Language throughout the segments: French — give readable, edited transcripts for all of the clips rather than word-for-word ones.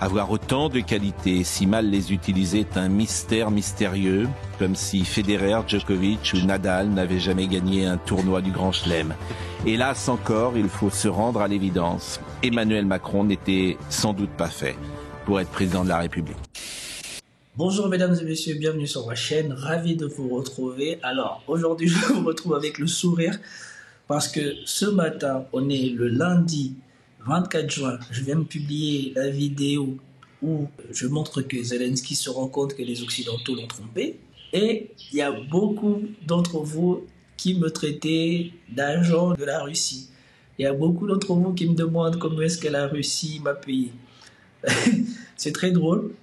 Avoir autant de qualités, si mal les utiliser, est un mystère mystérieux, comme si Federer, Djokovic ou Nadal n'avaient jamais gagné un tournoi du Grand Chelem. Hélas encore, il faut se rendre à l'évidence. Emmanuel Macron n'était sans doute pas fait pour être président de la République. Bonjour mesdames et messieurs, bienvenue sur ma chaîne, ravi de vous retrouver. Alors aujourd'hui je vous retrouve avec le sourire parce que ce matin, on est le lundi 24 juin, je viens de publier la vidéo où je montre que Zelensky se rend compte que les Occidentaux l'ont trompé. Et il y a beaucoup d'entre vous qui me traitaient d'agent de la Russie. Il y a beaucoup d'entre vous qui me demandent comment est-ce que la Russie m'a payé. C'est très drôle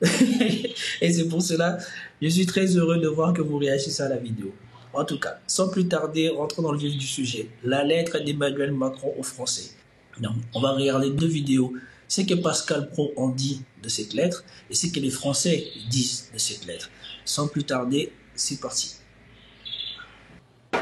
et c'est pour cela je suis très heureux de voir que vous réagissez à la vidéo. En tout cas, sans plus tarder, rentrons dans le vif du sujet. La lettre d'Emmanuel Macron aux Français. Donc, on va regarder deux vidéos. Ce que Pascal Praud en dit de cette lettre et ce que les Français disent de cette lettre. Sans plus tarder, c'est parti.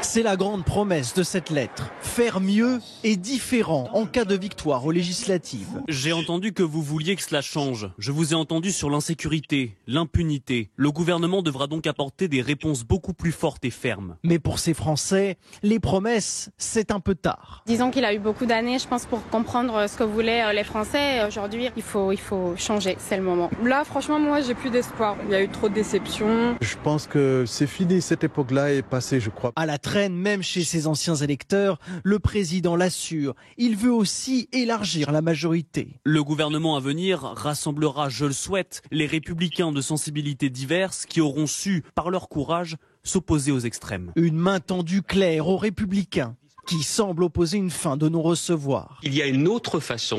C'est la grande promesse de cette lettre. Faire mieux et différent en cas de victoire aux législatives. J'ai entendu que vous vouliez que cela change. Je vous ai entendu sur l'insécurité, l'impunité. Le gouvernement devra donc apporter des réponses beaucoup plus fortes et fermes. Mais pour ces Français, les promesses, c'est un peu tard. Disons qu'il a eu beaucoup d'années, je pense, pour comprendre ce que voulaient les Français. Aujourd'hui, il faut changer, c'est le moment. Là, franchement, moi, j'ai plus d'espoir. Il y a eu trop de déceptions. Je pense que c'est fini, cette époque-là est passée, je crois. À la traîne, même chez ses anciens électeurs, le président l'assure. Il veut aussi élargir la majorité. Le gouvernement à venir rassemblera, je le souhaite, les républicains de sensibilités diverses qui auront su, par leur courage, s'opposer aux extrêmes. Une main tendue claire aux républicains qui semblent opposer une fin de non-recevoir. Il y a une autre façon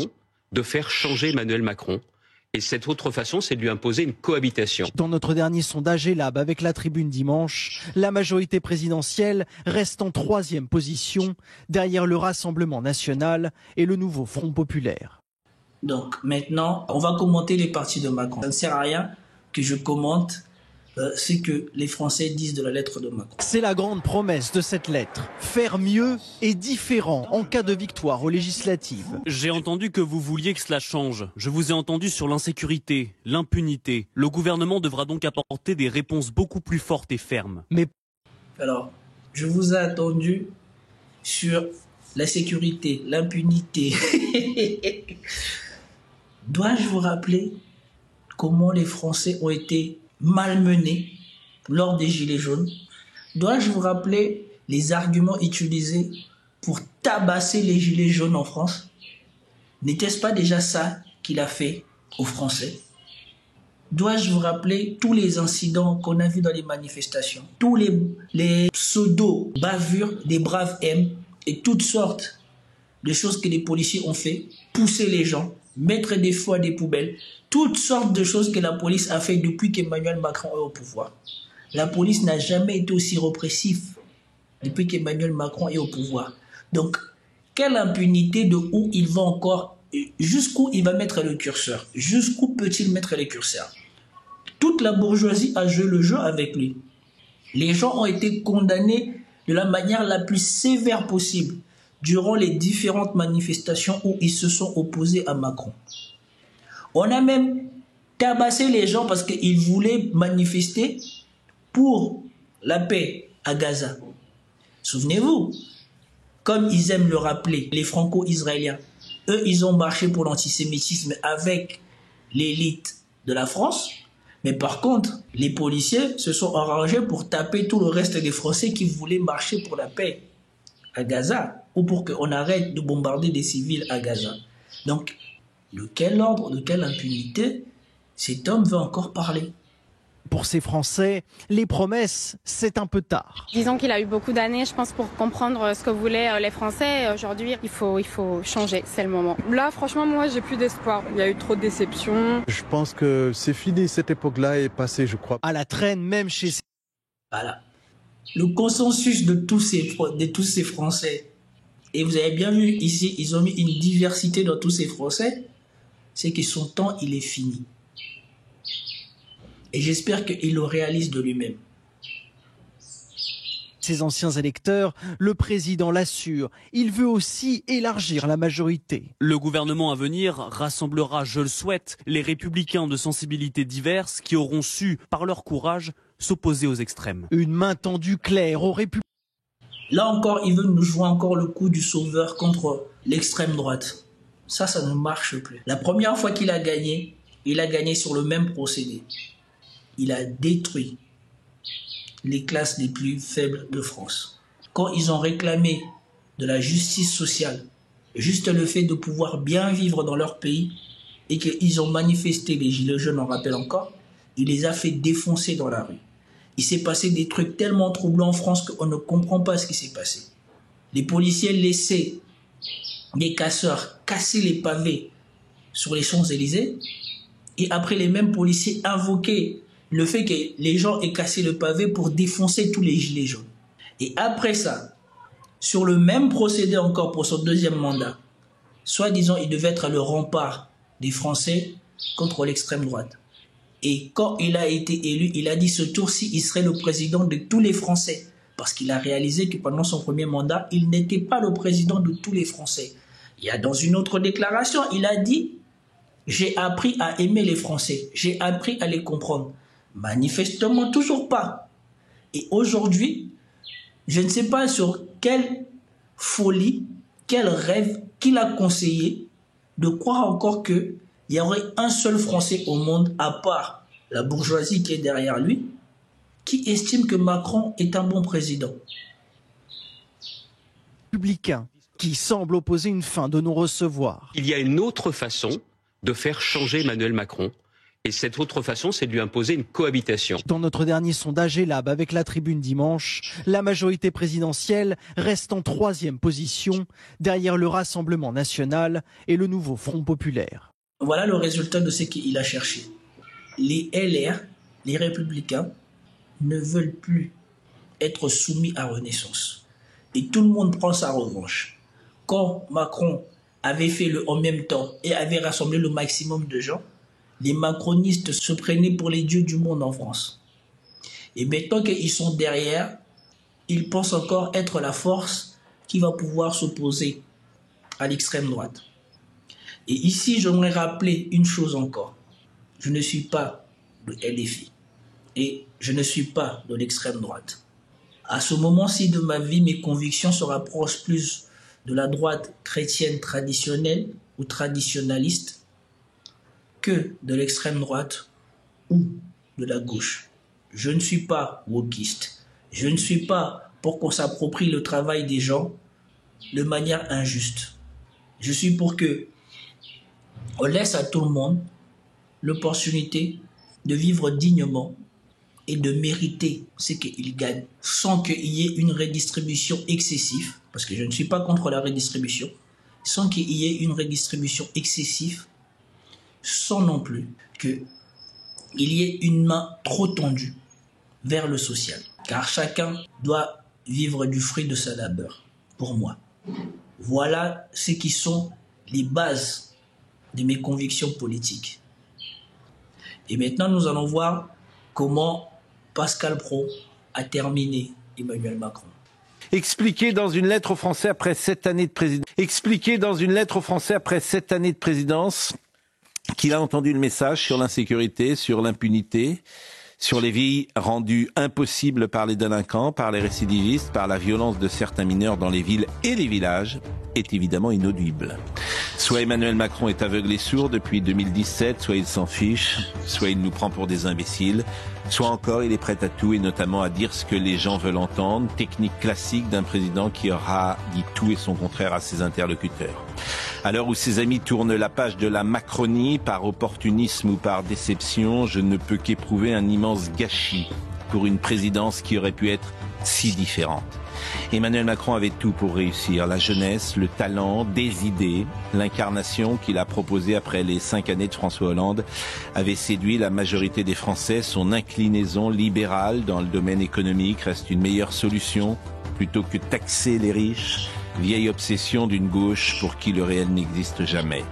de faire changer Emmanuel Macron. Et cette autre façon, c'est de lui imposer une cohabitation. Dans notre dernier sondage Elab avec la Tribune dimanche, la majorité présidentielle reste en 3e position, derrière le Rassemblement national et le nouveau Front populaire. Donc maintenant, on va commenter les partis de Macron. Ça ne sert à rien que je commente ce que les Français disent de la lettre de Macron. C'est la grande promesse de cette lettre. Faire mieux et différent en cas de victoire aux législatives. J'ai entendu que vous vouliez que cela change. Je vous ai entendu sur l'insécurité, l'impunité. Le gouvernement devra donc apporter des réponses beaucoup plus fortes et fermes. Mais alors, je vous ai attendu sur la sécurité, l'impunité. Dois-je vous rappeler comment les Français ont été malmenés lors des Gilets jaunes? Dois-je vous rappeler les arguments utilisés pour tabasser les Gilets jaunes en France? N'était-ce pas déjà ça qu'il a fait aux Français? Dois-je vous rappeler tous les incidents qu'on a vus dans les manifestations, tous les pseudo-bavures des braves M et toutes sortes de choses que les policiers ont fait, pousser les gens, mettre des feux à des poubelles, toutes sortes de choses que la police a fait depuis qu'Emmanuel Macron est au pouvoir. La police n'a jamais été aussi répressive depuis qu'Emmanuel Macron est au pouvoir. Donc, quelle impunité de où il va encore, jusqu'où il va mettre le curseur? Jusqu'où peut-il mettre le curseur? Toute la bourgeoisie a joué le jeu avec lui. Les gens ont été condamnés de la manière la plus sévère possible durant les différentes manifestations où ils se sont opposés à Macron. On a même tabassé les gens parce qu'ils voulaient manifester pour la paix à Gaza. Souvenez-vous, comme ils aiment le rappeler, les franco-israéliens, eux, ils ont marché pour l'antisémitisme avec l'élite de la France. Mais par contre, les policiers se sont arrangés pour taper tout le reste des Français qui voulaient marcher pour la paix à Gaza ou pour qu'on arrête de bombarder des civils à Gaza. Donc, de quel ordre, de quelle impunité cet homme veut encore parler? pour ces Français, les promesses, c'est un peu tard. Disons qu'il a eu beaucoup d'années, je pense, pour comprendre ce que voulaient les Français. Aujourd'hui, il faut changer, c'est le moment. Là, franchement, moi, j'ai plus d'espoir. Il y a eu trop de déceptions. Je pense que c'est fini, cette époque-là est passée, je crois. À la traîne, même chez... Voilà. Le consensus de tous ces Français, et vous avez bien vu ici, ils ont mis une diversité dans tous ces Français, c'est que son temps, il est fini. Et j'espère qu'il le réalise de lui-même. Ses anciens électeurs, le président l'assure, il veut aussi élargir la majorité. Le gouvernement à venir rassemblera, je le souhaite, les républicains de sensibilités diverses qui auront su, par leur courage, s'opposer aux extrêmes. Une main tendue claire aux républicains. Là encore, il veut nous jouer encore le coup du sauveur contre l'extrême droite. Ça ne marche plus. La première fois qu'il a gagné, il a gagné sur le même procédé. Il a détruit les classes les plus faibles de France. Quand ils ont réclamé de la justice sociale, juste le fait de pouvoir bien vivre dans leur pays, et qu'ils ont manifesté, les gilets jaunes, on rappelle encore, il les a fait défoncer dans la rue. Il s'est passé des trucs tellement troublants en France qu'on ne comprend pas ce qui s'est passé. Les policiers laissaient des casseurs casser les pavés sur les Champs-Élysées, et après les mêmes policiers invoquaient le fait que les gens aient cassé le pavé pour défoncer tous les gilets jaunes. Et après ça, sur le même procédé encore pour son deuxième mandat, soi-disant il devait être le rempart des Français contre l'extrême droite. Et quand il a été élu, il a dit ce tour-ci, il serait le président de tous les Français. Parce qu'il a réalisé que pendant son premier mandat, il n'était pas le président de tous les Français. Il y a dans une autre déclaration, il a dit « J'ai appris à aimer les Français, j'ai appris à les comprendre ». Manifestement, toujours pas. Et aujourd'hui, je ne sais pas sur quelle folie, quel rêve qu'il a conseillé de croire encore qu'il y aurait un seul Français au monde, à part la bourgeoisie qui est derrière lui, qui estime que Macron est un bon président. Républicain qui semble opposer une fin de non-recevoir. Il y a une autre façon de faire changer Emmanuel Macron. Et cette autre façon, c'est de lui imposer une cohabitation. Dans notre dernier sondage ELAB avec la Tribune dimanche, la majorité présidentielle reste en 3e position, derrière le Rassemblement national et le nouveau Front populaire. Voilà le résultat de ce qu'il a cherché. Les LR, les Républicains, ne veulent plus être soumis à Renaissance. Et tout le monde prend sa revanche. Quand Macron avait fait le en même temps et avait rassemblé le maximum de gens, les macronistes se prenaient pour les dieux du monde en France. Et maintenant qu'ils sont derrière, ils pensent encore être la force qui va pouvoir s'opposer à l'extrême droite. Et ici, j'aimerais rappeler une chose encore. Je ne suis pas de LFI et je ne suis pas de l'extrême droite. À ce moment-ci de ma vie, mes convictions se rapprochent plus de la droite chrétienne traditionnelle ou traditionnaliste que de l'extrême droite ou de la gauche. Je ne suis pas wokiste. Je ne suis pas pour qu'on s'approprie le travail des gens de manière injuste. Je suis pour que on laisse à tout le monde l'opportunité de vivre dignement et de mériter ce qu'il gagne sans qu'il y ait une redistribution excessive, parce que je ne suis pas contre la redistribution, sans qu'il y ait une redistribution excessive, sans non plus qu'il y ait une main trop tendue vers le social. Car chacun doit vivre du fruit de sa labeur, pour moi. Voilà ce qui sont les bases de mes convictions politiques. Et maintenant, nous allons voir comment Pascal Praud a terminé Emmanuel Macron. Expliqué dans une lettre aux Français après 7 années de présidence. Expliqué dans une lettre aux Français après 7 années de présidence qu'il a entendu le message sur l'insécurité, sur l'impunité, sur les vies rendues impossibles par les délinquants, par les récidivistes, par la violence de certains mineurs dans les villes et les villages, est évidemment inaudible. Soit Emmanuel Macron est aveugle et sourd depuis 2017, soit il s'en fiche, soit il nous prend pour des imbéciles, soit encore il est prêt à tout et notamment à dire ce que les gens veulent entendre, technique classique d'un président qui aura dit tout et son contraire à ses interlocuteurs. À l'heure où ses amis tournent la page de la Macronie par opportunisme ou par déception, je ne peux qu'éprouver un immense gâchis pour une présidence qui aurait pu être si différente. Emmanuel Macron avait tout pour réussir, la jeunesse, le talent, des idées, l'incarnation qu'il a proposée après les 5 années de François Hollande avait séduit la majorité des Français. Son inclinaison libérale dans le domaine économique reste une meilleure solution plutôt que taxer les riches, vieille obsession d'une gauche pour qui le réel n'existe jamais.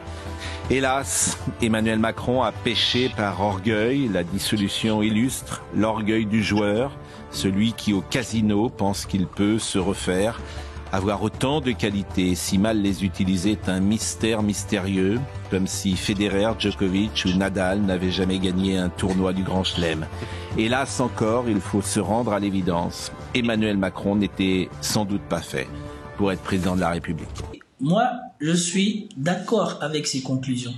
Hélas, Emmanuel Macron a péché par orgueil. La dissolution illustre l'orgueil du joueur, celui qui au casino pense qu'il peut se refaire. Avoir autant de qualités, si mal les utiliser, est un mystère mystérieux, comme si Federer, Djokovic ou Nadal n'avaient jamais gagné un tournoi du Grand Chelem. Hélas encore, il faut se rendre à l'évidence. Emmanuel Macron n'était sans doute pas fait pour être président de la République. Moi, je suis d'accord avec ces conclusions.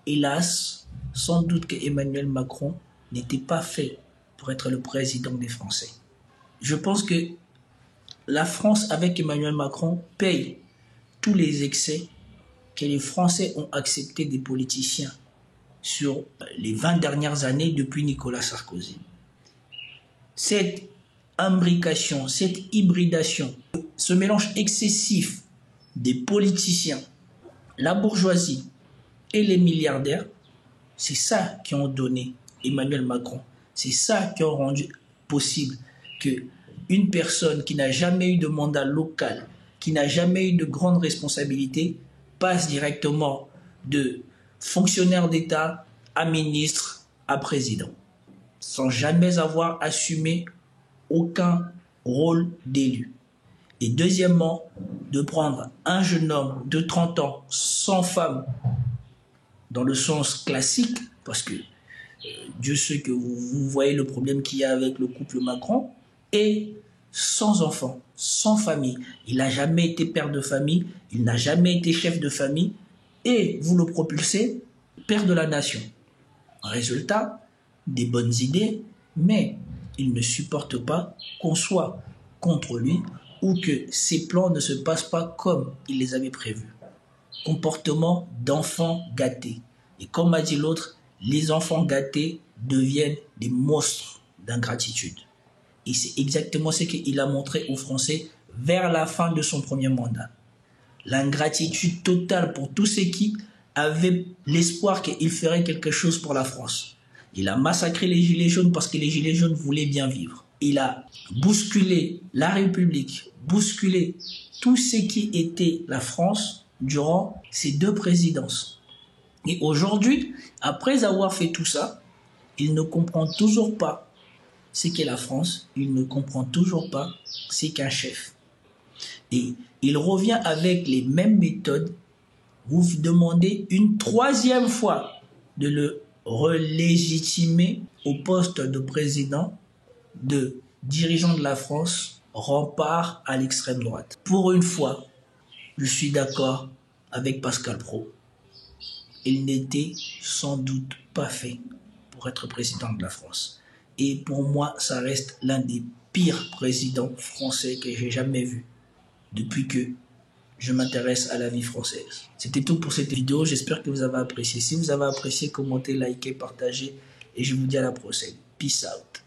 Hélas, sans doute que Emmanuel Macron n'était pas fait pour être le président des Français. Je pense que la France, avec Emmanuel Macron, paye tous les excès que les Français ont acceptés des politiciens sur les 20 dernières années depuis Nicolas Sarkozy. Cette imbrication, cette hybridation, ce mélange excessif des politiciens, la bourgeoisie et les milliardaires, c'est ça qui ont donné Emmanuel Macron. C'est ça qui a rendu possible que une personne qui n'a jamais eu de mandat local, qui n'a jamais eu de grandes responsabilités, passe directement de fonctionnaire d'État à ministre, à président, sans jamais avoir assumé aucun rôle d'élu. Et deuxièmement, de prendre un jeune homme de 30 ans, sans femme, dans le sens classique, parce que Dieu sait que vous voyez le problème qu'il y a avec le couple Macron, et sans enfant, sans famille. Il n'a jamais été père de famille, il n'a jamais été chef de famille, et vous le propulsez père de la nation. Résultat, des bonnes idées, mais il ne supporte pas qu'on soit contre lui ou que ses plans ne se passent pas comme il les avait prévus. Comportement d'enfant gâté. Et comme a dit l'autre, les enfants gâtés deviennent des monstres d'ingratitude. Et c'est exactement ce qu'il a montré aux Français vers la fin de son premier mandat. L'ingratitude totale pour tous ceux qui avaient l'espoir qu'il ferait quelque chose pour la France. Il a massacré les Gilets jaunes parce que les Gilets jaunes voulaient bien vivre. Il a bousculé la République, bousculé tout ce qui était la France durant ces deux présidences. Et aujourd'hui, après avoir fait tout ça, il ne comprend toujours pas ce qu'est la France, il ne comprend toujours pas ce qu'un chef. Et il revient avec les mêmes méthodes. Vous vous demandez une troisième fois de le relégitimer au poste de président, de dirigeant de la France, rempart à l'extrême droite. Pour une fois, je suis d'accord avec Pascal Praud. Il n'était sans doute pas fait pour être président de la France. Et pour moi, ça reste l'un des pires présidents français que j'ai jamais vu depuis que je m'intéresse à la vie française. C'était tout pour cette vidéo. J'espère que vous avez apprécié. Si vous avez apprécié, commentez, likez, partagez. Et je vous dis à la prochaine. Peace out.